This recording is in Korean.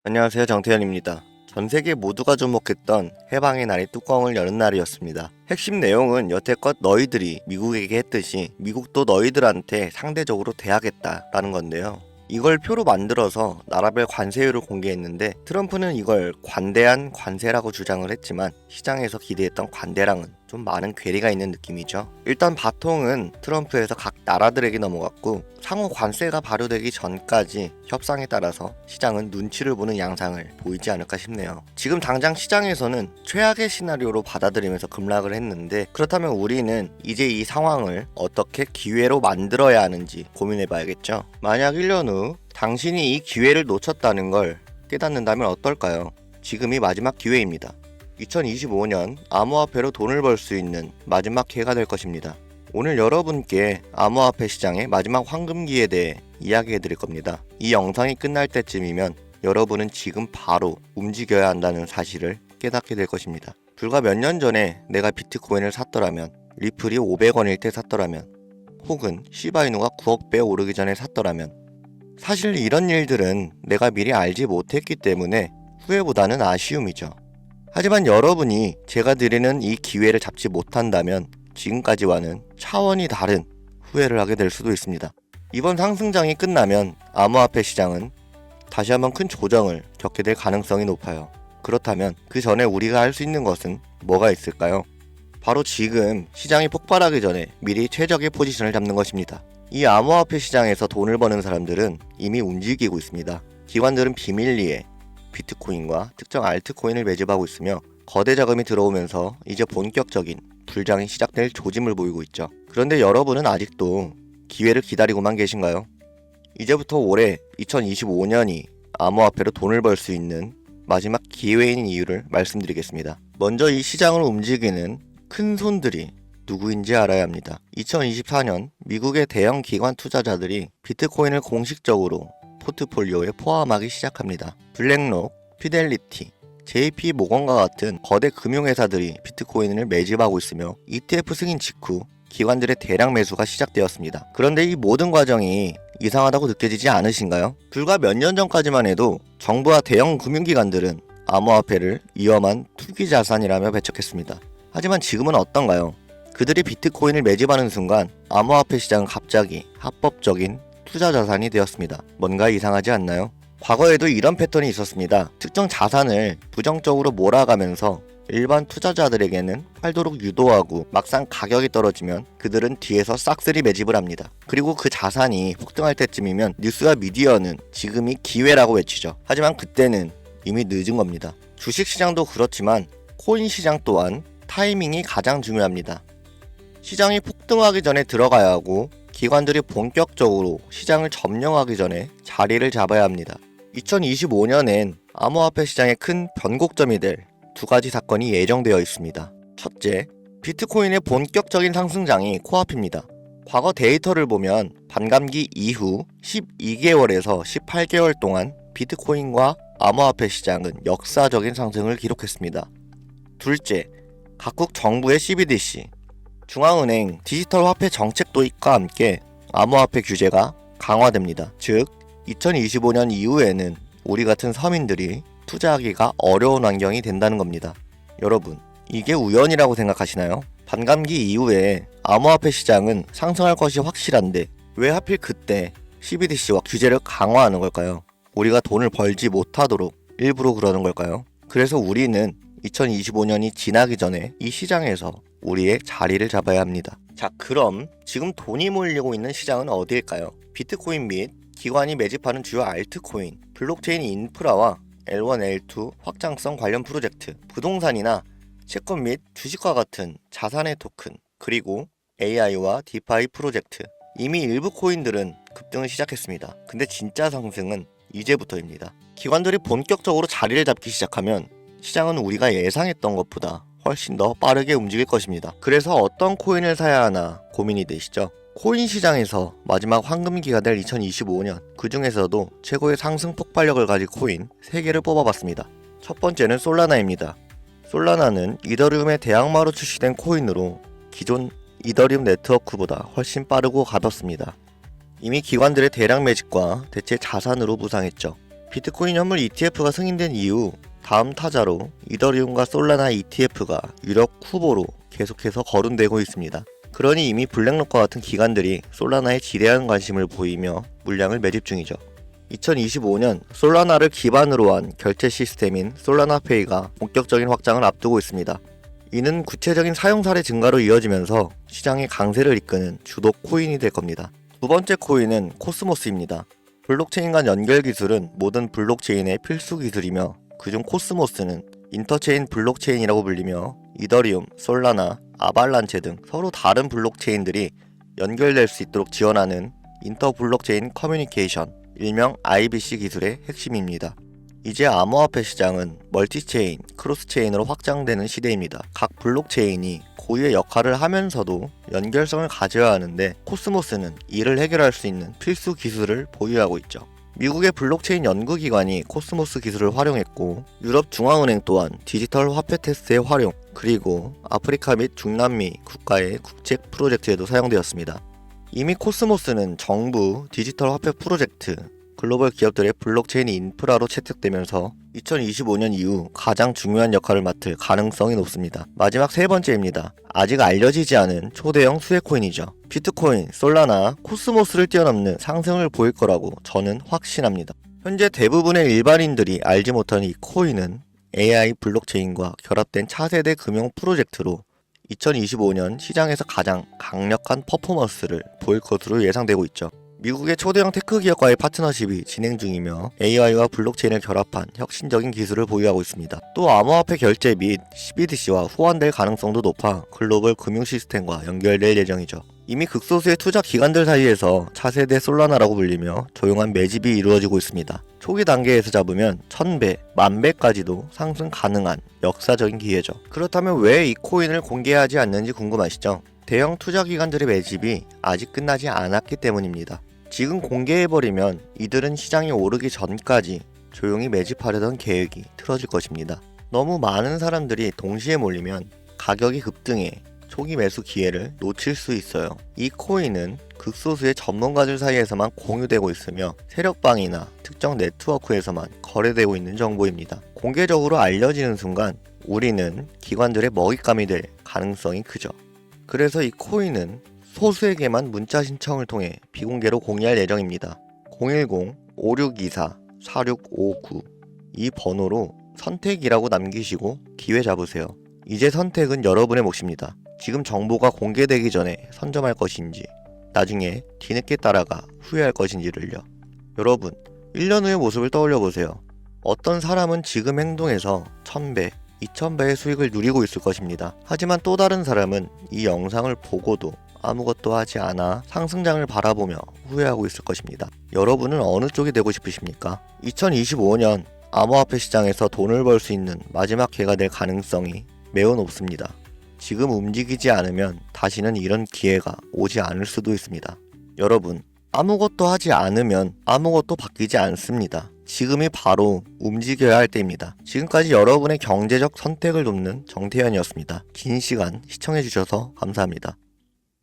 안녕하세요, 정태현입니다. 전 세계 모두가 주목했던 해방의 날이 뚜껑을 여는 날이었습니다. 핵심 내용은 여태껏 너희들이 미국에게 했듯이 미국도 너희들한테 상대적으로 대하겠다라는 건데요. 이걸 표로 만들어서 나라별 관세율을 공개했는데 트럼프는 이걸 관대한 관세라고 주장을 했지만 시장에서 기대했던 관대랑은 좀 많은 괴리가 있는 느낌이죠. 일단 바통은 트럼프에서 각 나라들에게 넘어갔고 상호 관세가 발효되기 전까지 협상에 따라서 시장은 눈치를 보는 양상을 보이지 않을까 싶네요. 지금 당장 시장에서는 최악의 시나리오로 받아들이면서 급락을 했는데 그렇다면 우리는 이제 이 상황을 어떻게 기회로 만들어야 하는지 고민해 봐야겠죠. 만약 1년 후 당신이 이 기회를 놓쳤다는 걸 깨닫는다면 어떨까요? 지금이 마지막 기회입니다. 2025년 암호화폐로 돈을 벌 수 있는 마지막 기회가 될 것입니다. 오늘 여러분께 암호화폐 시장의 마지막 황금기에 대해 이야기해 드릴 겁니다. 이 영상이 끝날 때쯤이면 여러분은 지금 바로 움직여야 한다는 사실을 깨닫게 될 것입니다. 불과 몇 년 전에 내가 비트코인을 샀더라면, 리플이 500원일 때 샀더라면, 혹은 시바이누가 9억 배 오르기 전에 샀더라면, 사실 이런 일들은 내가 미리 알지 못했기 때문에 후회보다는 아쉬움이죠. 하지만 여러분이 제가 드리는 이 기회를 잡지 못한다면 지금까지와는 차원이 다른 후회를 하게 될 수도 있습니다. 이번 상승장이 끝나면 암호화폐 시장은 다시 한번 큰 조정을 겪게 될 가능성이 높아요. 그렇다면 그 전에 우리가 할 수 있는 것은 뭐가 있을까요? 바로 지금 시장이 폭발하기 전에 미리 최적의 포지션을 잡는 것입니다. 이 암호화폐 시장에서 돈을 버는 사람들은 이미 움직이고 있습니다. 기관들은 비밀리에 비트코인과 특정 알트코인을 매집하고 있으며 거대 자금이 들어오면서 이제 본격적인 불장이 시작될 조짐을 보이고 있죠. 그런데 여러분은 아직도 기회를 기다리고만 계신가요? 이제부터 올해 2025년이 암호화폐로 돈을 벌 수 있는 마지막 기회인 이유를 말씀드리겠습니다. 먼저 이 시장을 움직이는 큰 손들이 누구인지 알아야 합니다. 2024년 미국의 대형 기관 투자자들이 비트코인을 공식적으로 포트폴리오에 포함하기 시작합니다. 블랙록, 피델리티, JP 모건과 같은 거대 금융회사들이 비트코인을 매집하고 있으며 ETF 승인 직후 기관들의 대량 매수가 시작되었습니다. 그런데 이 모든 과정이 이상하다고 느껴지지 않으신가요? 불과 몇 년 전까지만 해도 정부와 대형 금융기관들은 암호화폐를 위험한 투기 자산이라며 배척했습니다. 하지만 지금은 어떤가요? 그들이 비트코인을 매집하는 순간 암호화폐 시장은 갑자기 합법적인 투자 자산이 되었습니다. 뭔가 이상하지 않나요? 과거에도 이런 패턴이 있었습니다. 특정 자산을 부정적으로 몰아가면서 일반 투자자들에게는 팔도록 유도하고 막상 가격이 떨어지면 그들은 뒤에서 싹쓸이 매집을 합니다. 그리고 그 자산이 폭등할 때쯤이면 뉴스와 미디어는 지금이 기회라고 외치죠. 하지만 그때는 이미 늦은 겁니다. 주식시장도 그렇지만 코인 시장 또한 타이밍이 가장 중요합니다. 시장이 폭등하기 전에 들어가야 하고 기관들이 본격적으로 시장을 점령하기 전에 자리를 잡아야 합니다. 2025년엔 암호화폐 시장의 큰 변곡점이 될 두 가지 사건이 예정되어 있습니다. 첫째, 비트코인의 본격적인 상승장이 코앞입니다. 과거 데이터를 보면 반감기 이후 12개월에서 18개월 동안 비트코인과 암호화폐 시장은 역사적인 상승을 기록했습니다. 둘째, 각국 정부의 CBDC, 중앙은행 디지털 화폐 정책 도입과 함께 암호화폐 규제가 강화됩니다. 즉, 2025년 이후에는 우리 같은 서민들이 투자하기가 어려운 환경이 된다는 겁니다. 여러분, 이게 우연이라고 생각하시나요? 반감기 이후에 암호화폐 시장은 상승할 것이 확실한데 왜 하필 그때 CBDC와 규제를 강화하는 걸까요? 우리가 돈을 벌지 못하도록 일부러 그러는 걸까요? 그래서 우리는 2025년이 지나기 전에 이 시장에서 우리의 자리를 잡아야 합니다. 자, 그럼 지금 돈이 몰리고 있는 시장은 어디일까요? 비트코인 및 기관이 매집하는 주요 알트코인, 블록체인 인프라와 L1, L2 확장성 관련 프로젝트, 부동산이나 채권 및 주식과 같은 자산의 토큰, 그리고 AI와 디파이 프로젝트. 이미 일부 코인들은 급등을 시작했습니다. 근데 진짜 상승은 이제부터입니다. 기관들이 본격적으로 자리를 잡기 시작하면 시장은 우리가 예상했던 것보다 훨씬 더 빠르게 움직일 것입니다. 그래서 어떤 코인을 사야 하나 고민이 되시죠? 코인 시장에서 마지막 황금기가 될 2025년, 그 중에서도 최고의 상승 폭발력을 가진 코인 3개를 뽑아봤습니다. 첫 번째는 솔라나입니다. 솔라나는 이더리움의 대항마로 출시된 코인으로 기존 이더리움 네트워크보다 훨씬 빠르고 가볍습니다. 이미 기관들의 대량 매집과 대체 자산으로 부상했죠. 비트코인 현물 ETF가 승인된 이후 다음 타자로 이더리움과 솔라나 ETF가 유력 후보로 계속해서 거론되고 있습니다. 그러니 이미 블랙록과 같은 기관들이 솔라나에 지대한 관심을 보이며 물량을 매집 중이죠. 2025년 솔라나를 기반으로 한 결제 시스템인 솔라나페이가 본격적인 확장을 앞두고 있습니다. 이는 구체적인 사용 사례 증가로 이어지면서 시장의 강세를 이끄는 주도 코인이 될 겁니다. 두 번째 코인은 코스모스입니다. 블록체인 간 연결 기술은 모든 블록체인의 필수 기술이며 그중 코스모스는 인터체인 블록체인이라고 불리며 이더리움, 솔라나, 아발란체 등 서로 다른 블록체인들이 연결될 수 있도록 지원하는 인터 블록체인 커뮤니케이션, 일명 IBC 기술의 핵심입니다. 이제 암호화폐 시장은 멀티체인, 크로스체인으로 확장되는 시대입니다. 각 블록체인이 고유의 역할을 하면서도 연결성을 가져야 하는데 코스모스는 이를 해결할 수 있는 필수 기술을 보유하고 있죠. 미국의 블록체인 연구기관이 코스모스 기술을 활용했고 유럽 중앙은행 또한 디지털 화폐 테스트의 활용, 그리고 아프리카 및 중남미 국가의 국제 프로젝트에도 사용되었습니다. 이미 코스모스는 정부, 디지털 화폐 프로젝트, 글로벌 기업들의 블록체인 인프라로 채택되면서 2025년 이후 가장 중요한 역할을 맡을 가능성이 높습니다. 마지막 세 번째입니다. 아직 알려지지 않은 초대형 수혜코인이죠. 비트코인, 솔라나, 코스모스를 뛰어넘는 상승을 보일 거라고 저는 확신합니다. 현재 대부분의 일반인들이 알지 못하는 이 코인은 AI 블록체인과 결합된 차세대 금융 프로젝트로 2025년 시장에서 가장 강력한 퍼포먼스를 보일 것으로 예상되고 있죠. 미국의 초대형 테크 기업과의 파트너십이 진행 중이며 AI와 블록체인을 결합한 혁신적인 기술을 보유하고 있습니다. 또 암호화폐 결제 및 CBDC와 호환될 가능성도 높아 글로벌 금융 시스템과 연결될 예정이죠. 이미 극소수의 투자 기관들 사이에서 차세대 솔라나라고 불리며 조용한 매집이 이루어지고 있습니다. 초기 단계에서 잡으면 1000배, 10,000배까지도 상승 가능한 역사적인 기회죠. 그렇다면 왜 이 코인을 공개하지 않는지 궁금하시죠? 대형 투자 기관들의 매집이 아직 끝나지 않았기 때문입니다. 지금 공개해버리면 이들은 시장이 오르기 전까지 조용히 매집하려던 계획이 틀어질 것입니다. 너무 많은 사람들이 동시에 몰리면 가격이 급등해 초기 매수 기회를 놓칠 수 있어요. 이 코인은 극소수의 전문가들 사이에서만 공유되고 있으며 세력방이나 특정 네트워크에서만 거래되고 있는 정보입니다. 공개적으로 알려지는 순간 우리는 기관들의 먹잇감이 될 가능성이 크죠. 그래서 이 코인은 소수에게만 문자 신청을 통해 비공개로 공유할 예정입니다. 010-5624-4659 이 번호로 선택이라고 남기시고 기회 잡으세요. 이제 선택은 여러분의 몫입니다. 지금 정보가 공개되기 전에 선점할 것인지 나중에 뒤늦게 따라가 후회할 것인지를요. 여러분, 1년 후의 모습을 떠올려보세요. 어떤 사람은 지금 행동에서 1000배, 2000배의 수익을 누리고 있을 것입니다. 하지만 또 다른 사람은 이 영상을 보고도 아무것도 하지 않아 상승장을 바라보며 후회하고 있을 것입니다. 여러분은 어느 쪽이 되고 싶으십니까? 2025년 암호화폐 시장에서 돈을 벌 수 있는 마지막 기회가 될 가능성이 매우 높습니다. 지금 움직이지 않으면 다시는 이런 기회가 오지 않을 수도 있습니다. 여러분, 아무것도 하지 않으면 아무것도 바뀌지 않습니다. 지금이 바로 움직여야 할 때입니다. 지금까지 여러분의 경제적 선택을 돕는 정태현이었습니다. 긴 시간 시청해주셔서 감사합니다.